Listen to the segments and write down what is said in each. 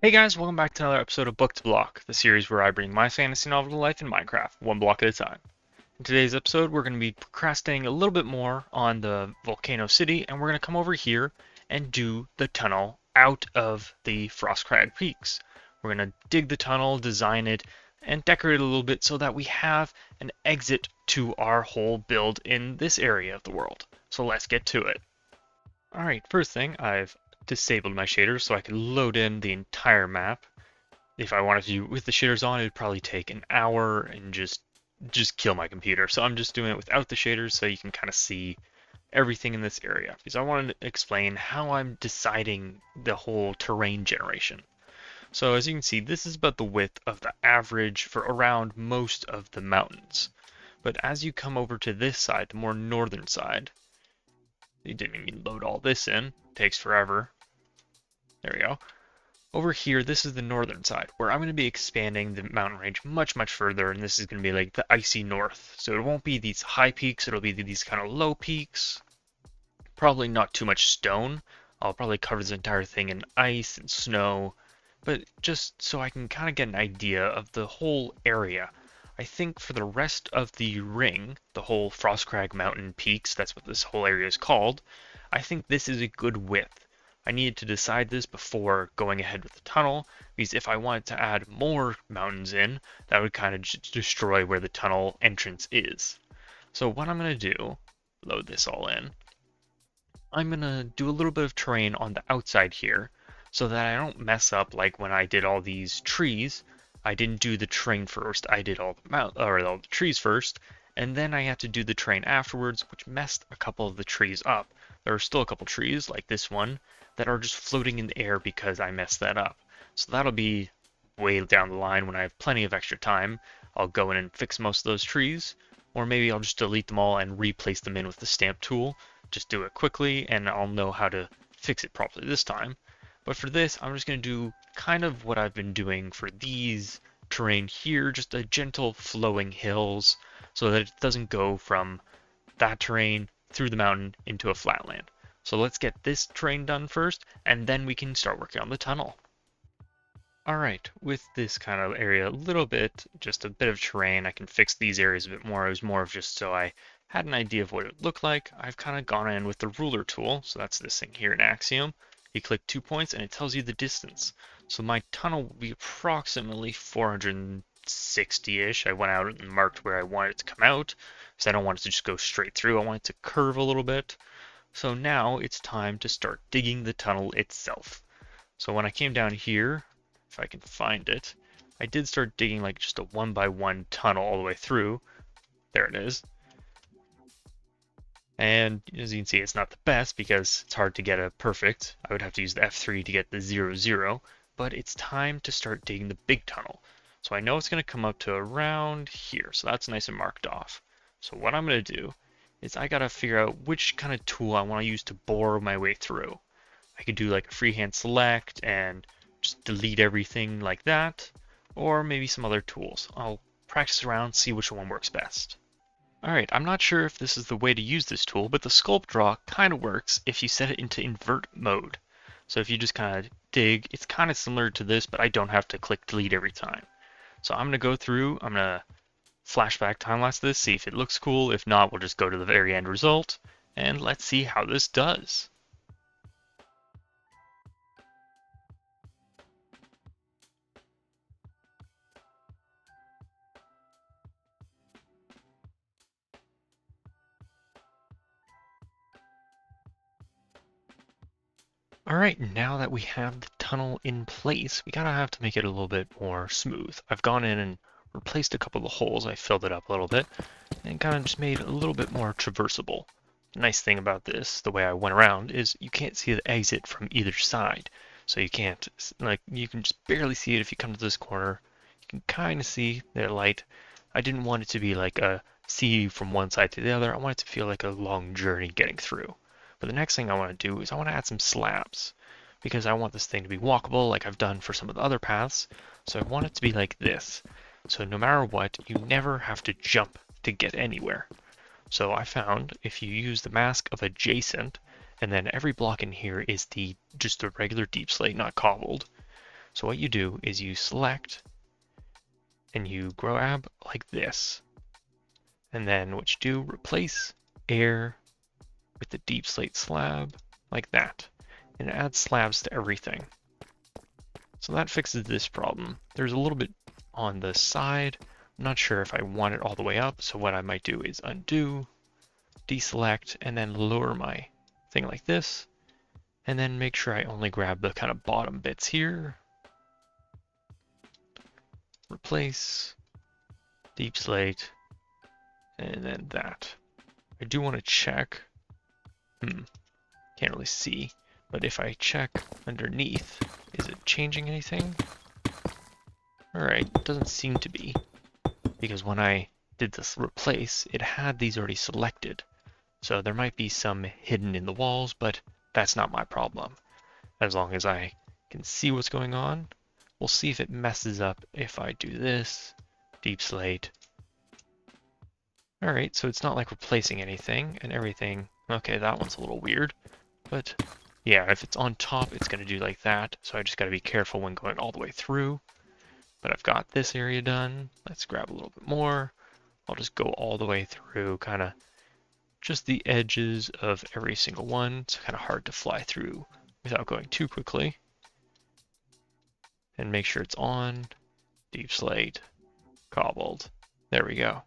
Hey guys, welcome back to another episode of Book to Block, the series where I bring my fantasy novel to life in Minecraft, one block at a time. In today's episode, we're going to be procrastinating a little bit more on the Volcano City, and we're going to come over here and do the tunnel out of the Frostcrag Peaks. We're going to dig the tunnel, design it, and decorate it a little bit so that we have an exit to our whole build in this area of the world. So let's get to it. Alright, first thing, I've disabled my shaders so I can load in the entire map. If I wanted to do with the shaders on, it'd probably take an hour and just kill my computer. So I'm just doing it without the shaders so you can kind of see everything in this area. Because I wanted to explain how I'm deciding the whole terrain generation. So as you can see, this is about the width of the average for around most of the mountains. But as you come over to this side, the more northern side, you didn't even load all this in. It takes forever. There we go. Over here, this is the northern side, where I'm going to be expanding the mountain range much, much further, and this is going to be like the icy north. So it won't be these high peaks, it'll be these kind of low peaks. Probably not too much stone. I'll probably cover this entire thing in ice and snow, but just so I can kind of get an idea of the whole area. I think for the rest of the ring, the whole Frostcrag Mountain peaks, that's what this whole area is called, I think this is a good width. I needed to decide this before going ahead with the tunnel, because if I wanted to add more mountains in, that would kind of destroy where the tunnel entrance is. So what I'm going to do, load this all in, I'm going to do a little bit of terrain on the outside here, so that I don't mess up like when I did all these trees. I didn't do the terrain first, I did all the trees first, and then I had to do the terrain afterwards, which messed a couple of the trees up. There are still a couple trees, like this one, that are just floating in the air because I messed that up. So that'll be way down the line when I have plenty of extra time. I'll go in and fix most of those trees, or maybe I'll just delete them all and replace them in with the stamp tool. Just do it quickly and I'll know how to fix it properly this time. But for this, I'm just going to do kind of what I've been doing for these terrain here, just a gentle flowing hills so that it doesn't go from that terrain through the mountain into a flatland. So let's get this terrain done first, and then we can start working on the tunnel. Alright, with this kind of area a little bit, just a bit of terrain, I can fix these areas a bit more. It was more of just so I had an idea of what it would look like. I've kind of gone in with the ruler tool, so that's this thing here in Axiom. You click 2 points and it tells you the distance. So my tunnel will be approximately 460-ish. I went out and marked where I want it to come out, because I don't want it to just go straight through. I want it to curve a little bit. So now it's time to start digging the tunnel itself. So when I came down here, if I can find it, I did start digging like just a 1 by 1 tunnel all the way through. There it is. And as you can see, it's not the best because it's hard to get a perfect. I would have to use the F3 to get the 0, 0, but it's time to start digging the big tunnel. So I know it's going to come up to around here, so that's nice and marked off. So what I'm going to do is I got to figure out which kind of tool I want to use to bore my way through. I could do like a freehand select and just delete everything like that, or maybe some other tools. I'll practice around, see which one works best. Alright, I'm not sure if this is the way to use this tool, but the sculpt draw kind of works if you set it into invert mode. So if you just kind of dig, it's kind of similar to this, but I don't have to click delete every time. So I'm going to go through, I'm going to flashback time-lapse this, see if it looks cool. If not, we'll just go to the very end result, and let's see how this does. Alright, now that we have the tunnel in place, we gotta have to make it a little bit more smooth. I've gone in and replaced a couple of the holes, I filled it up a little bit, and kind of just made it a little bit more traversable. The nice thing about this, the way I went around, is you can't see the exit from either side. So you can't, like, you can just barely see it if you come to this corner. You can kind of see the light. I didn't want it to be like a see from one side to the other. I want it to feel like a long journey getting through. But the next thing I want to do is I want to add some slabs because I want this thing to be walkable like I've done for some of the other paths. So I want it to be like this. So no matter what, you never have to jump to get anywhere. So I found if you use the mask of adjacent, and then every block in here is just the regular deep slate, not cobbled. So what you do is you select and you grab like this. And then what you do, replace air with the deep slate slab like that. And add slabs to everything. So that fixes this problem. There's a little bit on the side. I'm not sure if I want it all the way up, so what I might do is undo, deselect, and then lower my thing like this, and then make sure I only grab the kind of bottom bits here. Replace, deep slate, and then that. I do want to check. Can't really see, but if I check underneath, is it changing anything? Alright, doesn't seem to be, because when I did this replace, it had these already selected. So there might be some hidden in the walls, but that's not my problem. As long as I can see what's going on, we'll see if it messes up if I do this, deep slate. Alright, so it's not like replacing anything and everything. Okay, that one's a little weird, but yeah, if it's on top, it's going to do like that. So I just got to be careful when going all the way through. But I've got this area done. Let's grab a little bit more. I'll just go all the way through, kind of just the edges of every single one. It's kind of hard to fly through without going too quickly. And make sure it's on, deep slate, cobbled. There we go.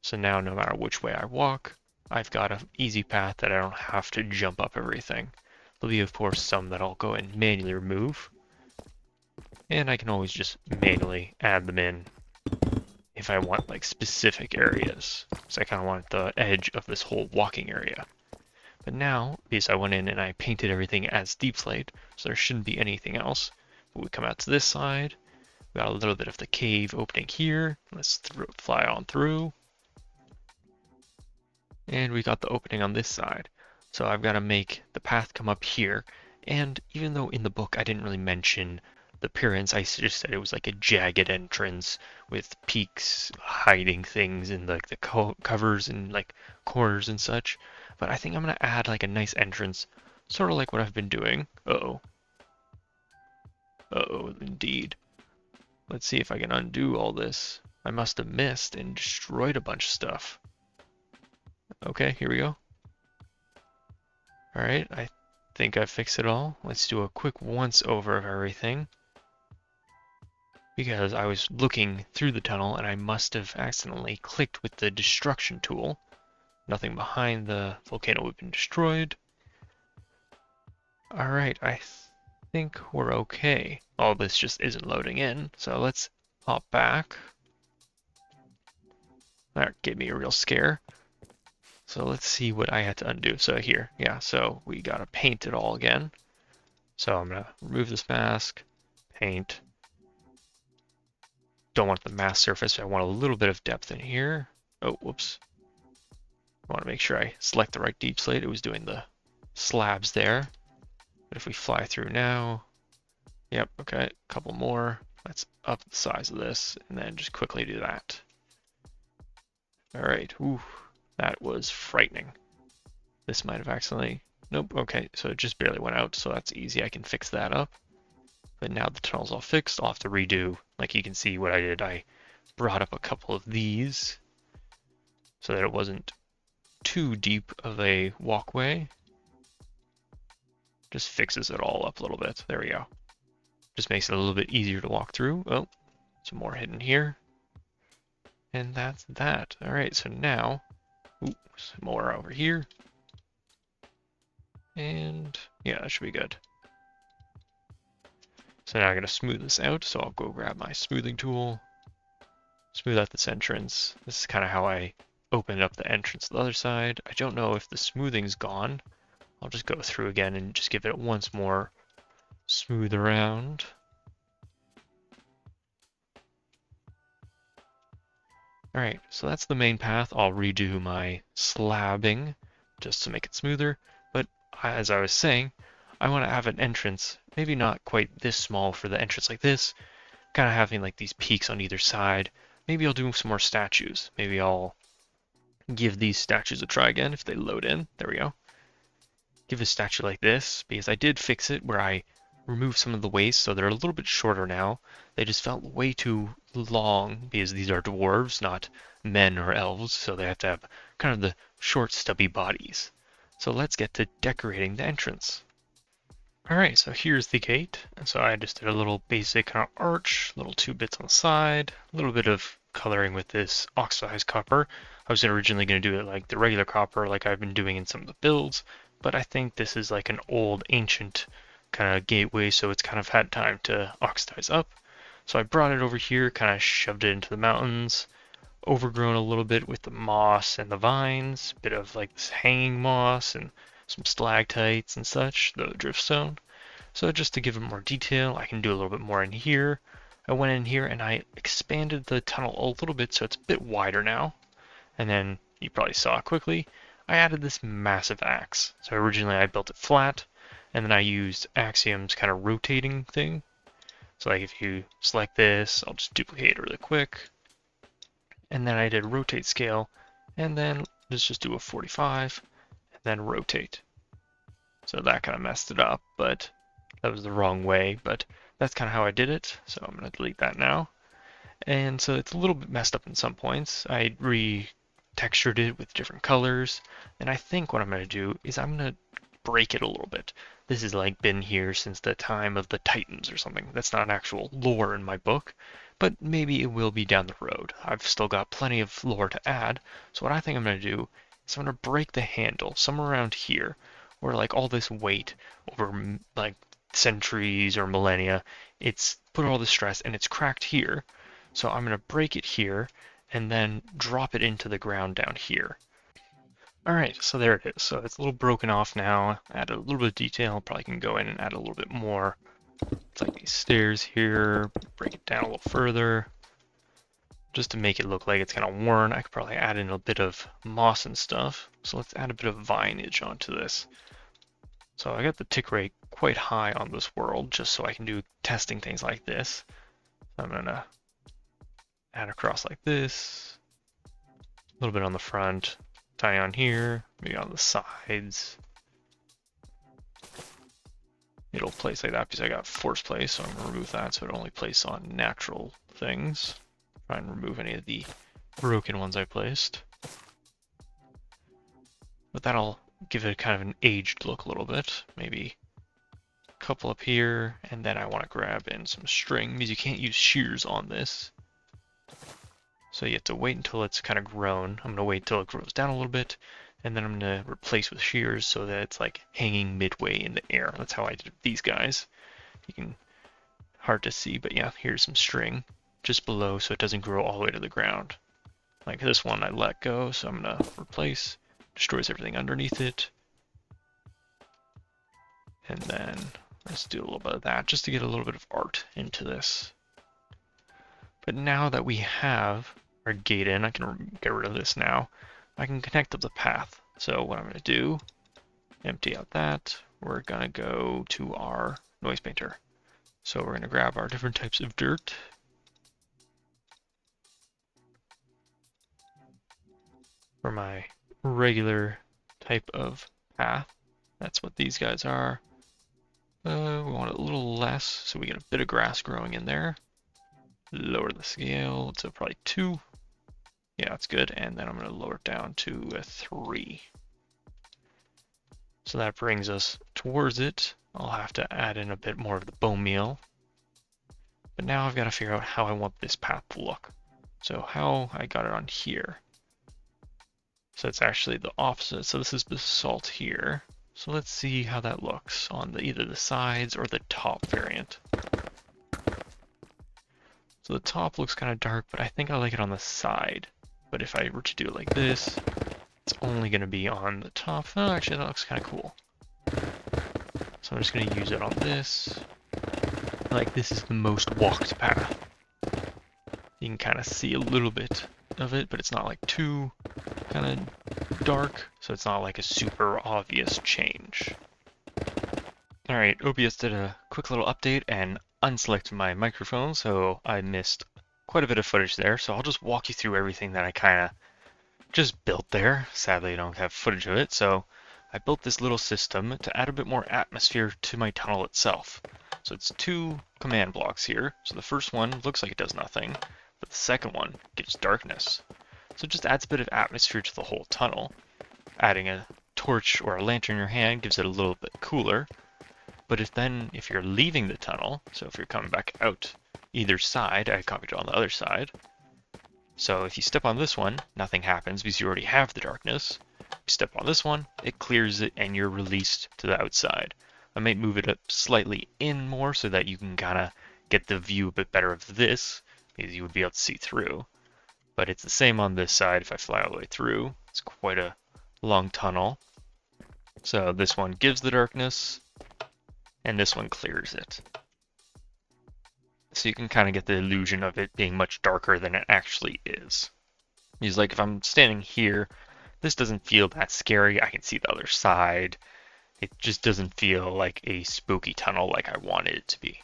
So now no matter which way I walk, I've got an easy path that I don't have to jump up everything. There'll be, of course, some that I'll go and manually remove. And I can always just manually add them in if I want like specific areas. So I kind of want the edge of this whole walking area. But now, because I went in and I painted everything as deep slate, so there shouldn't be anything else. But we come out to this side, we got a little bit of the cave opening here. Let's fly on through. And we got the opening on this side. So I've got to make the path come up here. And even though in the book I didn't really mention the appearance, I just said it was like a jagged entrance with peaks hiding things in like the covers and like corners and such. But I think I'm going to add like a nice entrance, sort of like what I've been doing. Uh-oh. Uh-oh, indeed. Let's see if I can undo all this. I must have missed and destroyed a bunch of stuff. Okay, here we go. Alright, I think I fixed it all. Let's do a quick once over of everything. Because I was looking through the tunnel and I must have accidentally clicked with the destruction tool. Nothing behind the volcano would have been destroyed. Alright, I think we're okay. All this just isn't loading in, so let's hop back. That gave me a real scare. So let's see what I had to undo. So here, yeah, so we gotta paint it all again. So I'm gonna remove this mask, paint. Don't want the mask surface, I want a little bit of depth in here. Oh, whoops. I want to make sure I select the right deep slate. It was doing the slabs there. But if we fly through now, yep, okay, a couple more. Let's up the size of this and then just quickly do that. All right, ooh, that was frightening. This might have accidentally, nope, okay, so it just barely went out, so that's easy, I can fix that up. But now the tunnel's all fixed, I'll have to redo. Like you can see what I did, I brought up a couple of these so that it wasn't too deep of a walkway. Just fixes it all up a little bit. There we go. Just makes it a little bit easier to walk through. Oh, some more hidden here. And that's that. All right, so now, ooh, some more over here. And yeah, that should be good. So now I'm going to smooth this out. So I'll go grab my smoothing tool, smooth out this entrance. This is kind of how I opened up the entrance to the other side. I don't know if the smoothing's gone. I'll just go through again and just give it once more smooth around. Alright, so that's the main path. I'll redo my slabbing just to make it smoother. But as I was saying, I want to have an entrance, maybe not quite this small for the entrance like this, kind of having like these peaks on either side. Maybe I'll do some more statues. Maybe I'll give these statues a try again if they load in. There we go. Give a statue like this, because I did fix it where I remove some of the waste, so they're a little bit shorter now. They just felt way too long because these are dwarves, not men or elves, so they have to have kind of the short, stubby bodies. So let's get to decorating the entrance. Alright, so here's the gate. And so I just did a little basic kind of arch, little two bits on the side, a little bit of coloring with this oxidized copper. I was originally going to do it like the regular copper, like I've been doing in some of the builds, but I think this is like an old, ancient kind of gateway, so it's kind of had time to oxidize up. So I brought it over here, kind of shoved it into the mountains, overgrown a little bit with the moss and the vines, a bit of like this hanging moss and some stalactites and such, the driftstone. So just to give it more detail, I can do a little bit more in here. I went in here and I expanded the tunnel a little bit so it's a bit wider now. And then you probably saw it quickly, I added this massive axe. So originally I built it flat, and then I used Axiom's kind of rotating thing. So like if you select this, I'll just duplicate it really quick. And then I did rotate scale, and then let's just do a 45, and then rotate. So that kind of messed it up, but that was the wrong way, but that's kind of how I did it. So I'm going to delete that now. And so it's a little bit messed up in some points. I re-textured it with different colors, and I think what I'm going to do is I'm going to break it a little bit. This has like been here since the time of the Titans or something. That's not an actual lore in my book, but maybe it will be down the road. I've still got plenty of lore to add, so what I think I'm going to do is I'm going to break the handle somewhere around here, where like all this weight over like centuries or millennia, it's put all the stress and it's cracked here. So I'm going to break it here and then drop it into the ground down here. Alright, so there it is. So it's a little broken off now. Add a little bit of detail. Probably can go in and add a little bit more. It's like these stairs here. Break it down a little further. Just to make it look like it's kind of worn, I could probably add in a bit of moss and stuff. So let's add a bit of vineage onto this. So I got the tick rate quite high on this world, just so I can do testing things like this. So I'm gonna add across like this. A little bit on the front. Tiny on here, maybe on the sides. It'll place like that because I got force place, so I'm going to remove that so it only places on natural things. Try and remove any of the broken ones I placed. But that'll give it kind of an aged look a little bit. Maybe a couple up here, and then I want to grab in some string because you can't use shears on this. So you have to wait until it's kind of grown. I'm going to wait until it grows down a little bit, and then I'm going to replace with shears so that it's like hanging midway in the air. That's how I did these guys. You can, hard to see, but yeah, here's some string just below so it doesn't grow all the way to the ground. Like this one I let go, so I'm going to replace, destroys everything underneath it. And then let's do a little bit of that just to get a little bit of art into this. But now that we have our gate in, I can get rid of this now. I can connect up the path. So what I'm going to do, empty out that. We're going to go to our noise painter. So we're going to grab our different types of dirt. For my regular type of path, that's what these guys are. We want it a little less, so we get a bit of grass growing in there. Lower the scale to probably 2. Yeah, that's good. And then I'm going to lower it down to a 3. So that brings us towards it. I'll have to add in a bit more of the bone meal. But now I've got to figure out how I want this path to look. So how I got it on here. So it's actually the opposite. So this is basalt here. So let's see how that looks on either the sides or the top variant. So the top looks kind of dark, but I think I like it on the side. But if I were to do it like this, it's only going to be on the top. Oh, actually, that looks kind of cool. So I'm just going to use it on this. Like, this is the most walked path. You can kind of see a little bit of it, but it's not like too kind of dark, so it's not like a super obvious change. Alright, OBS did a quick little update and unselected my microphone, so I missed quite a bit of footage there, so I'll just walk you through everything that I kind of just built there. Sadly, I don't have footage of it, so I built this little system to add a bit more atmosphere to my tunnel itself. So it's two command blocks here. So the first one looks like it does nothing, but the second one gives darkness. So it just adds a bit of atmosphere to the whole tunnel. Adding a torch or a lantern in your hand gives it a little bit cooler. But if you're leaving the tunnel, so if you're coming back out either side, I copied it on the other side. So if you step on this one, nothing happens because you already have the darkness. You step on this one, it clears it and you're released to the outside. I might move it up slightly in more so that you can kind of get the view a bit better of this, because you would be able to see through. But it's the same on this side if I fly all the way through. It's quite a long tunnel. So this one gives the darkness, and this one clears it. So you can kind of get the illusion of it being much darker than it actually is. Because like if I'm standing here, this doesn't feel that scary. I can see the other side. It just doesn't feel like a spooky tunnel like I wanted it to be.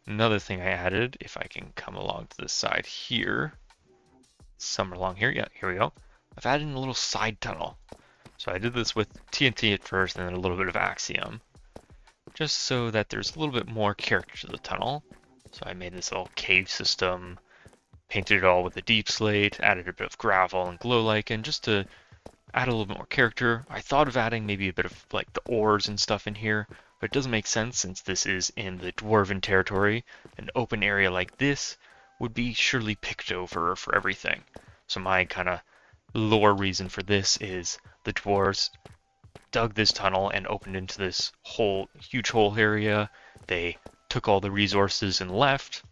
Another thing I added, if I can come along to this side here, somewhere along here, yeah, here we go. I've added in a little side tunnel. So I did this with TNT at first and then a little bit of Axiom, just so that there's a little bit more character to the tunnel. So I made this little cave system, painted it all with a deep slate, added a bit of gravel and glow lichen just to add a little bit more character. I thought of adding maybe a bit of like the ores and stuff in here, but it doesn't make sense since this is in the dwarven territory. An open area like this would be surely picked over for everything. So my kind of lore reason for this is the dwarves dug this tunnel and opened into this whole huge hole area. They took all the resources and left,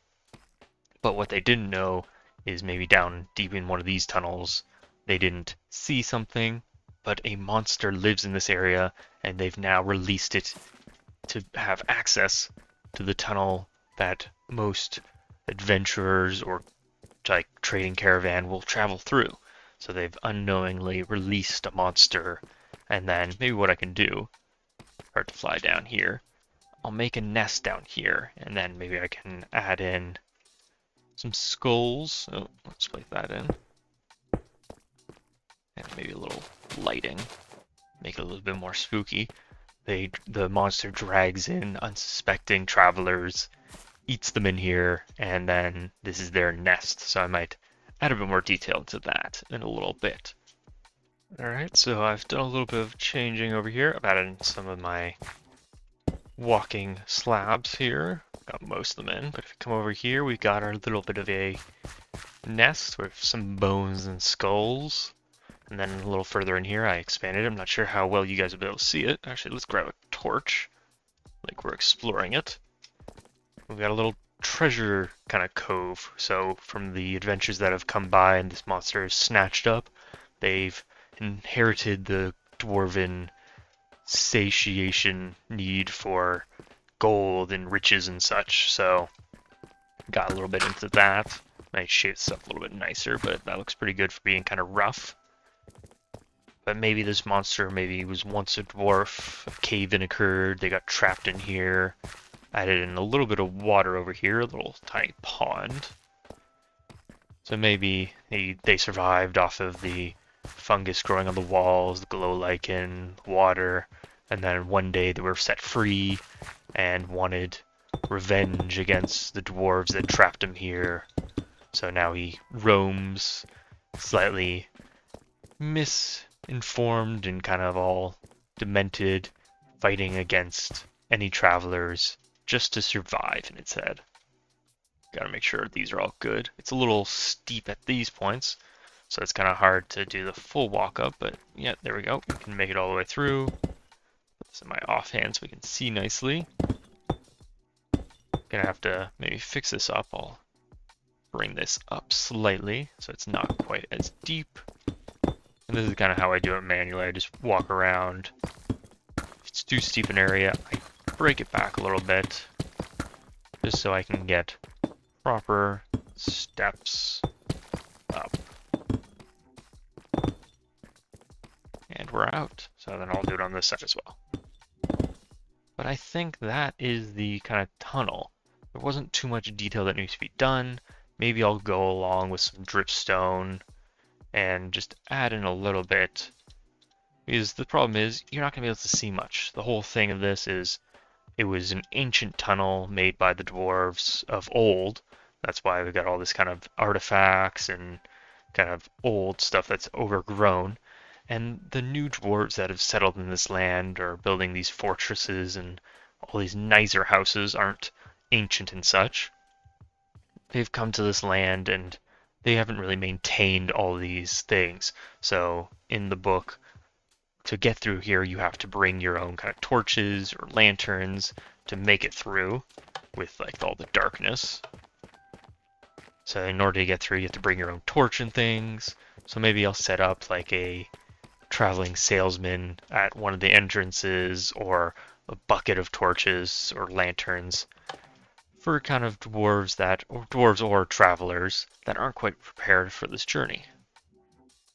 but what they didn't know is maybe down deep in one of these tunnels they didn't see something, but a monster lives in this area and they've now released it to have access to the tunnel that most adventurers or like trading caravan will travel through. So they've unknowingly released a monster, and then maybe what I can do, start to fly down here, I'll make a nest down here, and then maybe I can add in some skulls. Oh, let's place that in. And maybe a little lighting. Make it a little bit more spooky. The monster drags in unsuspecting travelers, eats them in here, and then this is their nest. So I might add a bit more detail to that in a little bit. Alright, so I've done a little bit of changing over here. I've added in some of my walking slabs here. Got most of them in, but if we come over here, we got our little bit of a nest with some bones and skulls. And then a little further in here, I expanded it. I'm not sure how well you guys will be able to see it. Actually, let's grab a torch, like we're exploring it. We've got a little treasure kind of cove. So from the adventures that have come by and this monster is snatched up, they've inherited the dwarven satiation need for gold and riches and such, so got a little bit into that. Might shape this up a little bit nicer, but that looks pretty good for being kind of rough. But maybe this monster maybe was once a dwarf, a cave-in occurred, they got trapped in here. Added in a little bit of water over here, a little tiny pond. So maybe they survived off of the fungus growing on the walls, the glow lichen, water, and then one day they were set free and wanted revenge against the dwarves that trapped him here. So now he roams, slightly misinformed and kind of all demented, fighting against any travelers just to survive in its head. Gotta make sure these are all good. It's a little steep at these points, so it's kind of hard to do the full walk up, but yeah, there we go. We can make it all the way through. Put this in my offhand so we can see nicely. Gonna have to maybe fix this up. I'll bring this up slightly so it's not quite as deep. And this is kind of how I do it manually. I just walk around. If it's too steep an area, I break it back a little bit just so I can get proper steps up. And we're out. So then I'll do it on this side as well. But I think that is the kind of tunnel. There wasn't too much detail that needs to be done. Maybe I'll go along with some dripstone and just add in a little bit. Because the problem is, you're not going to be able to see much. The whole thing of this is It was an ancient tunnel made by the dwarves of old. That's why we got all this kind of artifacts and kind of old stuff that's overgrown. And the new dwarves that have settled in this land are building these fortresses and all these nicer houses aren't ancient and such. They've come to this land and they haven't really maintained all these things. So in the book, to get through here, you have to bring your own kind of torches or lanterns to make it through with like all the darkness. So in order to get through, you have to bring your own torch and things. So maybe I'll set up like a traveling salesman at one of the entrances or a bucket of torches or lanterns for kind of dwarves or travelers that aren't quite prepared for this journey.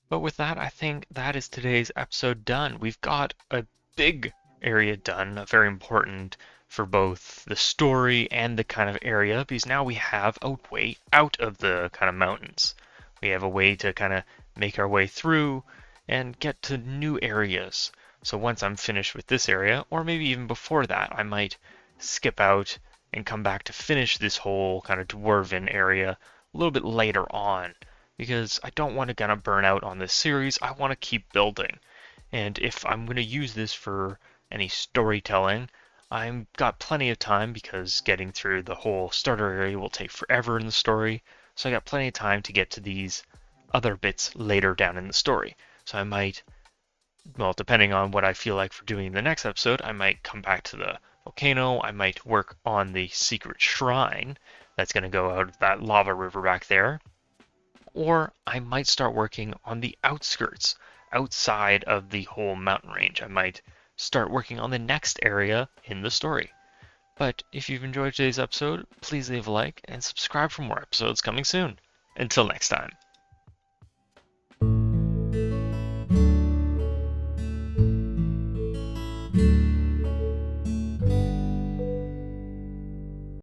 But with that, I think that is today's episode done. We've got a big area done, very important for both the story and the kind of area, because now we have a way out of the kind of mountains. We have a way to kind of make our way through and get to new areas. So once I'm finished with this area, or maybe even before that, I might skip out and come back to finish this whole kind of dwarven area a little bit later on because I don't want to kind of burn out on this series. I want to keep building. And if I'm going to use this for any storytelling, I've got plenty of time because getting through the whole starter area will take forever in the story. So I got plenty of time to get to these other bits later down in the story. So I might, well, depending on what I feel like for doing in the next episode, I might come back to the volcano. I might work on the secret shrine that's going to go out of that lava river back there. Or I might start working on the outskirts, outside of the whole mountain range. I might start working on the next area in the story. But if you've enjoyed today's episode, please leave a like and subscribe for more episodes coming soon. Until next time.